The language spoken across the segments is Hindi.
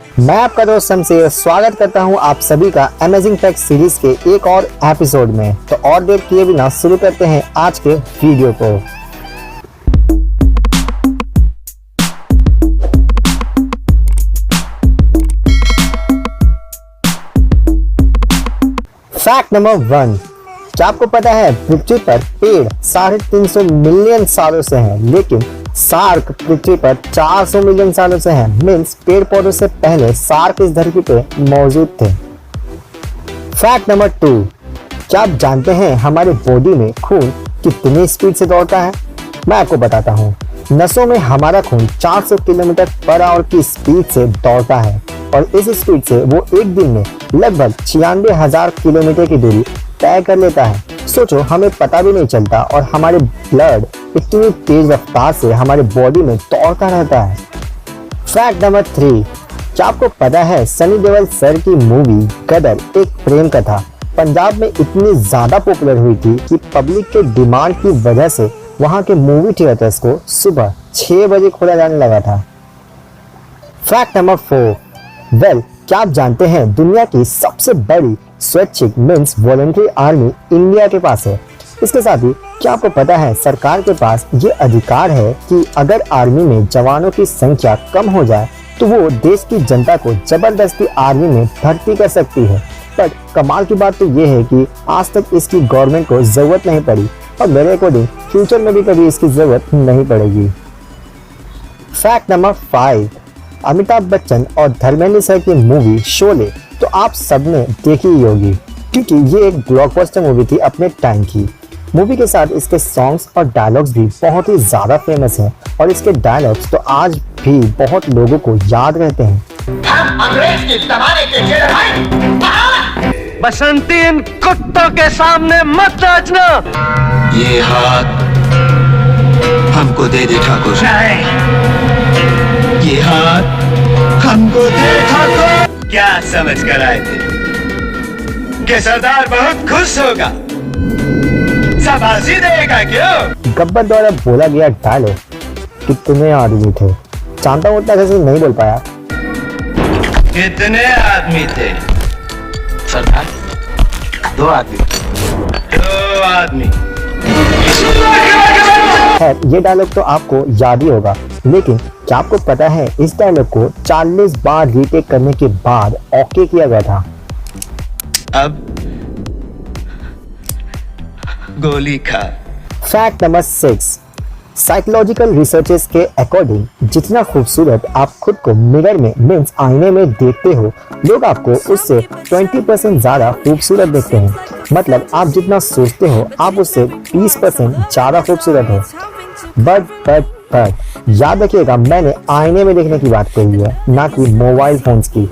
मैं आपका दोस्त शमशेर स्वागत करता हूं आप सभी का अमेजिंग फैक्ट सीरीज के एक और एपिसोड में। तो और देर किए बिना शुरू करते हैं आज के वीडियो को। फैक्ट नंबर 1, क्या आपको पता है पृथ्वी पर पेड़ 350 मिलियन सालों से हैं, लेकिन शार्क पृथ्वी पर 400 मिलियन सालों से हैं। मीन्स पेड़ पौधों से पहले शार्क इस धरती पे मौजूद थे। फैक्ट नंबर 2, क्या आप जानते हैं हमारे बॉडी में खून कितनी स्पीड से दौड़ता है? मैं आपको बताता हूँ। नसों में हमारा खून 400 किलोमीटर पर आवर की स्पीड से दौड़ता है और इस स्पीड से वो एक दिन में लगभग 96,000 किलोमीटर की दूरी तय कर लेता है। सोचो, हमें पता भी नहीं चलता और हमारे ब्लड इतनी तेज रफ्तार से हमारे बॉडी में दौड़ता रहता है। फैक्ट नंबर 3, क्या आपको पता है सनी देओल सर की मूवी गदर एक प्रेम कथा पंजाब में इतनी ज्यादा पॉपुलर हुई थी कि पब्लिक के डिमांड की वजह से वहां के मूवी थिएटर्स को सुबह 6 बजे खोला जाने लगा था। फैक्ट नंबर 4, क्या आप जानते हैं दुनिया की सबसे बड़ी स्वैच्छिक मीन्स वॉलंटरी आर्मी इंडिया के पास है। इसके साथ ही क्या आपको पता है सरकार के पास ये अधिकार है कि अगर आर्मी में जवानों की संख्या कम हो जाए तो वो देश की जनता को जबरदस्ती आर्मी में भर्ती कर सकती है। पर कमाल की बात तो ये है कि आज तक इसकी गवर्नमेंट को जरूरत नहीं पड़ी और मेरे अकॉर्डिंग फ्यूचर में भी कभी इसकी जरूरत नहीं पड़ेगी। फैक्ट नंबर 5, अमिताभ बच्चन और धर्मेंद्र सर की मूवी शोले तो आप सबने देखी ही होगी, क्योंकि ये एक ब्लॉकबस्टर मूवी थी अपने टाइम की। मूवी के साथ इसके सॉन्ग्स और डायलॉग्स भी बहुत ही ज्यादा फेमस हैं और इसके डायलॉग्स तो आज भी बहुत लोगों को याद रहते हैं। हम अंग्रेज के जमाने के शेर भाई। बसंती इन कुत्तों के सामने मत नाचना। ये हाथ हमको दे दे ठाकुर। ये हाथ हमको दे ठाकुर। क्या समझ कर आए थे कि सरदार बहुत खुश होगा, शाबाशी देगा क्यों? गब्बर द्वारा बोला गया डायलॉग कितने आदमी थे, जानता हूँ उतना कैसे नहीं बोल पाया। कितने आदमी थे सरदार? 2 आदमी। 2 आदमी। खैर, ये डायलॉग तो आपको याद ही होगा, लेकिन क्या आपको पता है इस डायलॉग को 40 बार रीटेक करने के बाद ओके किया गया था। अब गोली खा। फैक्ट नंबर 6, साइकोलॉजिकल रिसर्चेस के अकॉर्डिंग जितना खूबसूरत आप खुद को मिरर में मीन्स आईने में देखते हो, लोग आपको उससे 20% ज्यादा खूबसूरत देखते हैं। मतलब आप जितना सोचते हो आप उससे 20% ज्यादा खूबसूरत हो। बट याद रखिएगा, मैंने आईने में देखने की बात कही है, ना कि मोबाइल फोन्स की।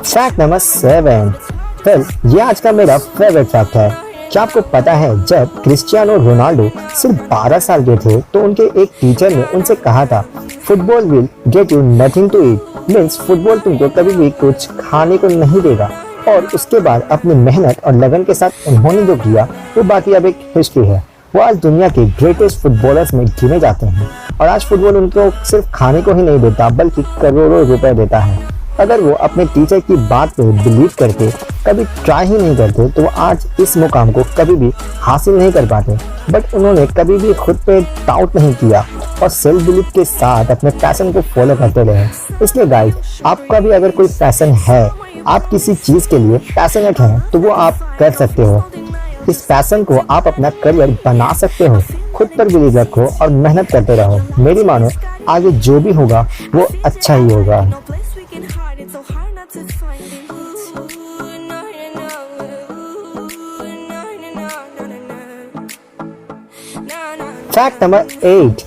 फैक्ट नंबर 7, ये आज का मेरा फेवरेट फैक्ट है। क्या आपको पता है जब क्रिस्टियानो रोनाल्डो सिर्फ 12 साल के थे तो उनके एक टीचर ने उनसे कहा था football will get you nothing to eat, means football तुमको कभी भी कुछ खाने को नहीं देगा। और उसके बाद अपनी मेहनत और लगन के साथ उन्होंने जो किया वो बाकी अब एक हिस्ट्री है। वो आज दुनिया के ग्रेटेस्ट फुटबॉलर्स में गिने जाते हैं और आज फुटबॉल उनको सिर्फ खाने को ही नहीं देता बल्कि करोड़ों रुपए देता है। अगर वो अपने टीचर की बात पे बिलीव करके कभी ट्राई ही नहीं करते तो वो आज इस मुकाम को कभी भी हासिल नहीं कर पाते। बट उन्होंने कभी भी खुद पे डाउट नहीं किया और सेल्फ बिलीव के साथ अपने पैशन को फॉलो करते रहे। इसलिए गाइस, आपका भी अगर कोई पैशन है, आप किसी चीज के लिए पैशनेट हैं, तो वो आप कर सकते हो। इस पैशन को आप अपना करियर बना सकते हो। खुद पर बिलीव रखो और मेहनत करते रहो। मेरी मानो, आगे जो भी होगा वो अच्छा ही होगा। फैक्ट नंबर 8,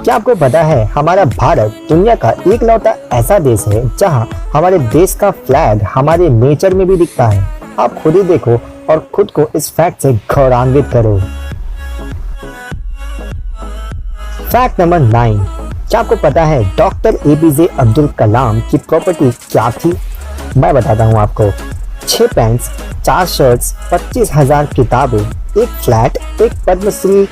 क्या आपको पता है हमारा भारत दुनिया का एकलौता ऐसा देश है जहां हमारे देश का फ्लैग हमारे नेचर में भी दिखता है। आप खुद ही देखो और खुद को इस फैक्ट से गौरवान्वित करो। फैक्ट नंबर 9, क्या आपको पता है डॉक्टर APJ अब्दुल कलाम की प्रॉपर्टी क्या थी? मैं बताता हूँ आपको। 6 पैंट्स, 4 शर्ट्स, 25,000 किताबें, एक फ्लैट, एक पद्मश्री,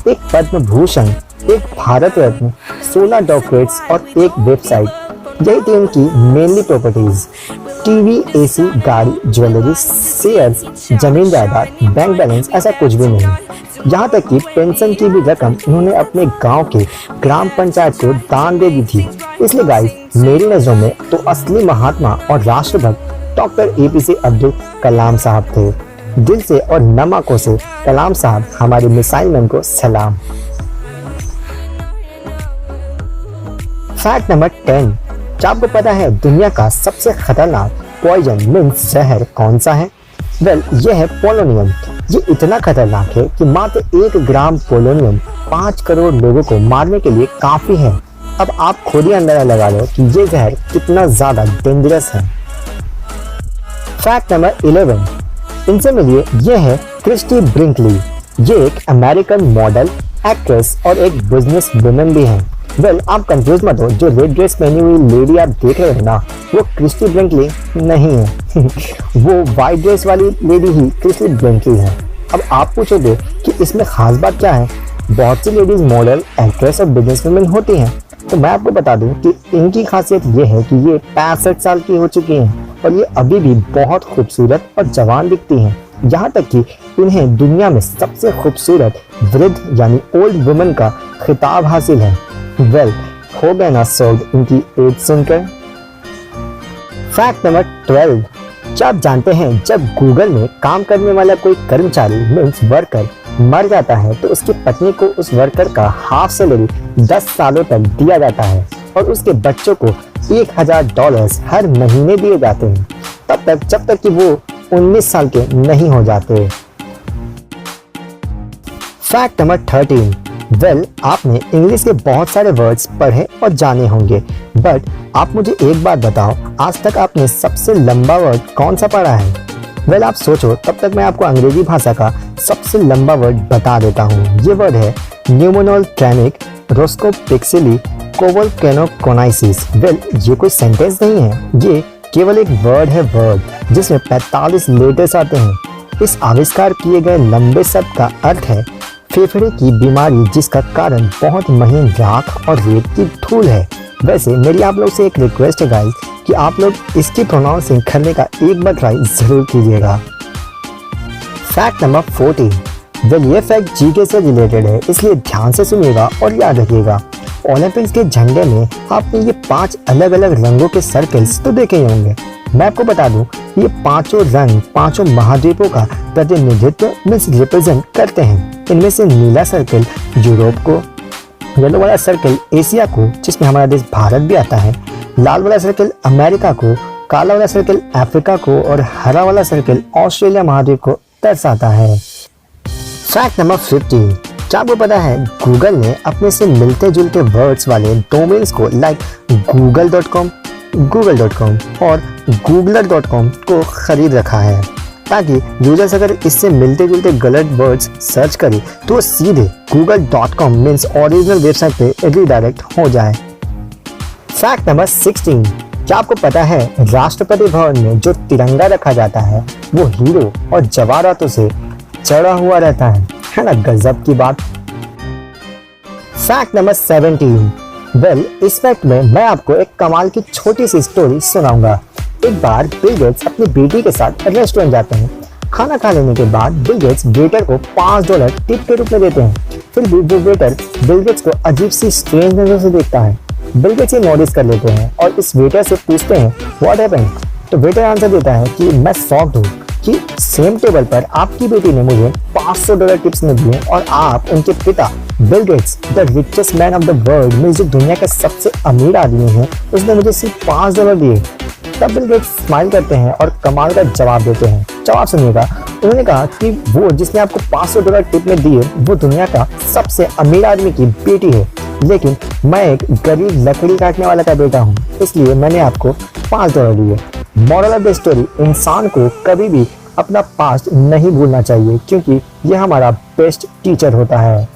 एक पद्म भूषण, एक भारत रत्न, 16 डॉक्टरेट्स और एक वेबसाइट। यही थी उनकी मेनली प्रॉपर्टीज। टीवी, एसी, गाड़ी, ज्वेलरी, शेयर्स, जमीन जायदाद, बैंक बैलेंस ऐसा कुछ भी नहीं। यहाँ तक कि पेंशन की भी रकम उन्होंने अपने गांव के ग्राम पंचायत को दान दे दी थी। इसलिए गाइस, मेरी नजरों में तो असली महात्मा और राष्ट्रभक्त डॉक्टर एपीजे अब्दुल कलाम साहब थे। दिल से और नम आंखों से कलाम साहब हमारे मिसाइल मैन को सलाम। फैक्ट नंबर 10, क्या आपको पता है दुनिया का सबसे खतरनाक पॉइजन मीन्स जहर कौन सा है? वेल, यह है पोलोनियम। ये इतना खतरनाक है कि मात्र 1 ग्राम पोलोनियम 5 करोड़ लोगों को मारने के लिए काफी है। अब आप खुद ही अंदाजा लगा लो कि ये जहर कितना ज्यादा डेंजरस है। फैक्ट नंबर 11, इनसे मिलिए, यह है क्रिस्टी ब्रिंकली। ये एक अमेरिकन मॉडल, एक्ट्रेस और एक बिजनेस वुमेन भी है। वेल, आप कंफ्यूज मत हो, जो रेड ड्रेस पहनी हुई लेडी आप देख रहे हो ना, वो क्रिस्टी ब्रिंकली नहीं है वो वाइट ड्रेस वाली लेडी ही क्रिस्टी ब्रिंकली है। अब आप पूछोगे कि इसमें खास बात क्या है? बहुत सी लेडीज मॉडल, एक्ट्रेस और बिजनेस वुमेन होती हैं, तो मैं आपको बता दूं कि इनकी खासियत ये है कि ये 65 साल की हो चुकी हैं और ये अभी भी बहुत खूबसूरत और जवान दिखती हैं। यहाँ तक कि इन्हें दुनिया में सबसे खूबसूरत वृद्ध यानी ओल्ड वुमेन का खिताब हासिल है। वेल, हो गए ना सोल्ड इनकी एज सुनकर। फैक्ट नंबर 12, क्या आप जानते हैं जब गूगल में काम करने वाला कोई कर्मचारी मीन्स वर्कर मर जाता है तो उसकी पत्नी को उस वर्कर का हाफ सैलरी 10 सालों तक दिया जाता है और उसके बच्चों को $1000 हर महीने दिए जाते हैं, तब तक जब तक कि वो 19 साल के नहीं हो जाते। फैक्ट नंबर 13, वेल, आपने इंग्लिश के बहुत सारे वर्ड्स पढ़े और जाने होंगे, बट आप मुझे एक बात बताओ, आज तक आपने सबसे लंबा वर्ड कौन सा पढ़ा है? वेल, आप सोचो, तब तक मैं आपको अंग्रेजी भाषा का सबसे लंबा वर्ड बता देता हूँ। ये वर्ड है न्यूमोनोलट्रेनिक रोस्कोपिक्सिली कोवोल्केनोकोनाइसिस। वेल, ये कोई सेंटेंस नहीं है, ये केवल एक वर्ड है, वर्ड जिसमें 45 लेटर्स आते हैं। इस आविष्कार किए गए लंबे शब्द का अर्थ है फेफड़े की बीमारी, जिसका कारण बहुत महीन राख और रेत की धूल है। वैसे मेरी आप लोग से एक रिक्वेस्ट है गाइस कि आप लोग इसकी प्रोनाउंसिंग करने का एक बार ट्राई जरूर कीजिएगा। फैक्ट नंबर 14, वेल, ये फैक्ट जीके से रिलेटेड है, इसलिए ध्यान से सुनिएगा और याद रखिएगा। ओलंपिक्स के झंडे में आपने ये 5 अलग अलग रंगों के सर्कल्स तो देखे ही होंगे। मैं आपको बता दूं, ये 5 रंग 5 महाद्वीपों का प्रतिनिधित्व मीन्स रिप्रेजेंट करते हैं। इनमें से नीला सर्कल यूरोप को, येलो वाला सर्कल एशिया को जिसमें हमारा देश भारत भी आता है, लाल वाला सर्कल अमेरिका को, काला वाला सर्कल अफ्रीका को और हरा वाला सर्कल ऑस्ट्रेलिया महाद्वीप को दर्शाता है। फैक्ट नंबर 15, क्या आपको पता है गूगल ने अपने से मिलते जुलते वर्ड्स वाले डोमेन्स को लाइक google.com, google.com और googler.com को खरीद रखा है, ताकि यूजर्स अगर इससे मिलते जुलते गलत वर्ड्स सर्च करें तो वो सीधे google.com मीन्स ओरिजिनल वेबसाइट पे रिडायरेक्ट हो जाए। फैक्ट नंबर 16, क्या आपको पता है राष्ट्रपति भवन में जो तिरंगा रखा जाता है वो हीरो और जवाहरातों से चढ़ा हुआ रहता है ना? गजब की बात। फैक्ट नंबर 17, वेल, इस फैक्ट में मैं आपको एक कमाल की छोटी सी स्टोरी सुनाऊंगा। एक बार बिल गेट्स अपनी बेटी के साथ रेस्टोरेंट जाते हैं। खाना खा लेने के बाद बिल गेट्स वेटर को $5 टिप के रूप में देते हैं। फिर भी वो वेटर बिल गेट्स को अजीब सी स्ट्रेंज नजर से देखता है। बिल गेट्स ये नोटिस कर लेते हैं और इस वेटर से पूछते हैं व्हाट हैपेंड। तो वेटर आंसर देता है कि मैं शॉक्ड हूँ कि सेम टेबल पर आपकी बेटी ने मुझे $500 टिप्स में दिए और आप उनके पिता Bill Gates, the richest man of the world, में जो दुनिया के सबसे अमीर आदमी हैं, उसने मुझे सिर्फ $5 दिए। तब बिल गेट्स स्माइल करते हैं और कमाल का जवाब देते हैं। जवाब सुनिएगा, उन्होंने कहा कि वो जिसने आपको $500 टिप में दिए वो दुनिया का सबसे अमीर आदमी की बेटी है, लेकिन मैं एक गरीब लकड़ी काटने वाला का बेटा हूँ, इसलिए मैंने आपको $5 दिए। मॉरल ऑफ द स्टोरी, इंसान को कभी भी अपना पास्ट नहीं भूलना चाहिए क्योंकि यह हमारा बेस्ट टीचर होता है।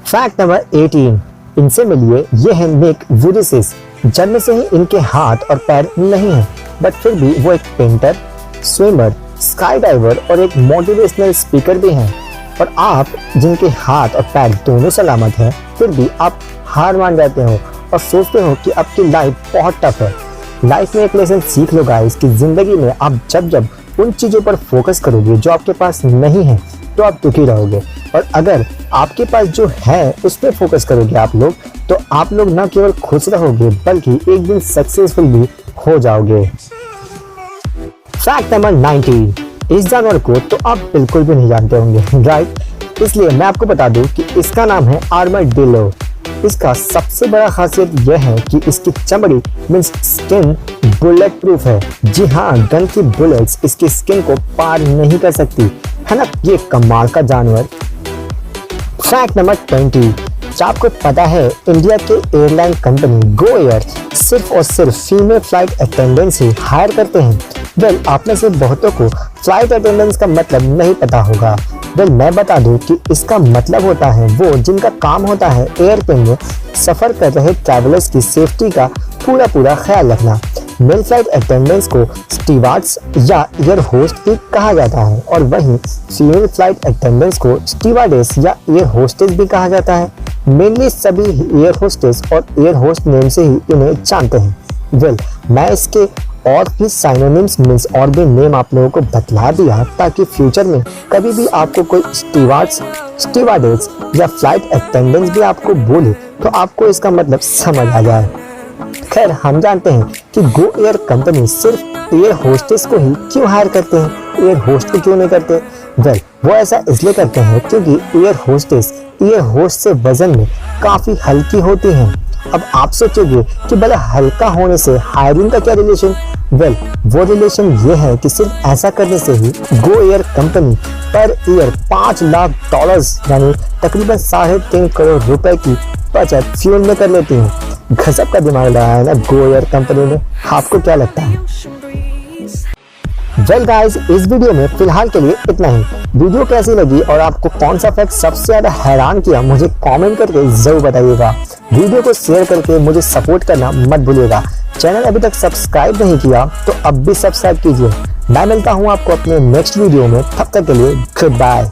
फैक्ट नंबर 18, इनसे मिलिए, ये है निक वुडिसिस। जन्म से ही इनके हाथ और पैर नहीं हैं, बट फिर भी वो एक पेंटर, स्विमर, स्काई डाइवर और एक मोटिवेशनल स्पीकर भी हैं। और आप जिनके हाथ और पैर दोनों सलामत हैं, फिर भी आप हार मान जाते हो और सोचते हो कि आपकी लाइफ बहुत टफ है। लाइफ में एक लेसन सीख लो गाइस कि जिंदगी में आप जब उन चीज़ों पर फोकस करोगे जो आपके पास नहीं है तो आप दुखी रहोगे, और अगर आपके पास जो है उस पर फोकस करोगे आप लोग, तो आप लोग न केवल खुश रहोगे बल्कि एक दिन सक्सेसफुल भी हो जाओगे। फैक्ट नंबर 90, इस जानवर को तो आप बिल्कुल भी नहीं जानते होंगे, राइट? इसलिए मैं आपको बता दूं कि इसका नाम है आर्माडिलो। इसका सबसे बड़ा खासियत यह है कि इसकी चमड़ी मींस स्किन बुलेट प्रूफ है। जी हाँ, गन की बुलेट्स इसकी स्किन को पार नहीं कर सकती, है ना? ये कमाल का जानवर। फैक्ट नंबर 20, क्या आपको पता है इंडिया के एयरलाइन कंपनी गो एयर सिर्फ और सिर्फ फीमेल फ्लाइट अटेंडेंट्स ही हायर करते हैं? वेल, आप में से बहुतों को फ्लाइट अटेंडेंट्स का मतलब नहीं पता होगा। वेल, मैं बता दूं कि इसका मतलब होता है वो जिनका काम होता है एयरप्लेन में सफर कर रहे ट्रैवलर्स की सेफ्टी का पूरा ख्याल रखना। मेल फ्लाइट अटेंडेंट्स को स्टीवार्ड्स या एयर होस्ट भी कहा जाता है, और वहीं फीमेल फ्लाइट अटेंडेंट्स को स्टीवार्डेस या एयर होस्टेस भी कहा जाता है। मेनली सभी एयर होस्टेस और एयर होस्ट नेम से ही इन्हें जानते हैं। वेल, मैं इसके और भी साइनोनिम्स मीन्स और भी नेम आप लोगों को बतला दिया ताकि फ्यूचर में कभी भी आपको कोई स्टीवार्ड्स, स्टीवार्डेस या फ्लाइट अटेंडेंट्स भी आपको बोले तो आपको इसका मतलब समझ आ जाए। खैर, हम जानते हैं कि गो एयर कंपनी सिर्फ एयर होस्टेस को ही क्यों हायर करते हैं, एयर होस्ट को क्यों नहीं करते? वेल, वो ऐसा इसलिए करते हैं क्योंकि एयर होस्टेस एयर होस्ट से वजन में काफी हल्की होती हैं। अब आप सोचोगे कि भले हल्का होने से हायरिंग का क्या रिलेशन? वेल, वो रिलेशन ये है कि सिर्फ ऐसा करने से ही Go Air company per year $5 lakh यानी तकरीबन 3.5 करोड़ रुपए की बचत फ्यूल में कर लेती है। गजब का दिमाग लगाया है ना गो एयर कंपनी ने। आपको क्या लगता है? वेल गाइस, इस वीडियो में फिलहाल के लिए इतना ही। वीडियो कैसी लगी और आपको कौन सा फैक्ट सबसे ज्यादा हैरान किया मुझे कमेंट करके जरूर बताइएगा। वीडियो को शेयर करके मुझे सपोर्ट करना मत भूलिएगा। चैनल अभी तक सब्सक्राइब नहीं किया तो अब भी सब्सक्राइब कीजिए। मैं मिलता हूँ आपको अपने नेक्स्ट वीडियो में, तब तक के लिए गुड बाय।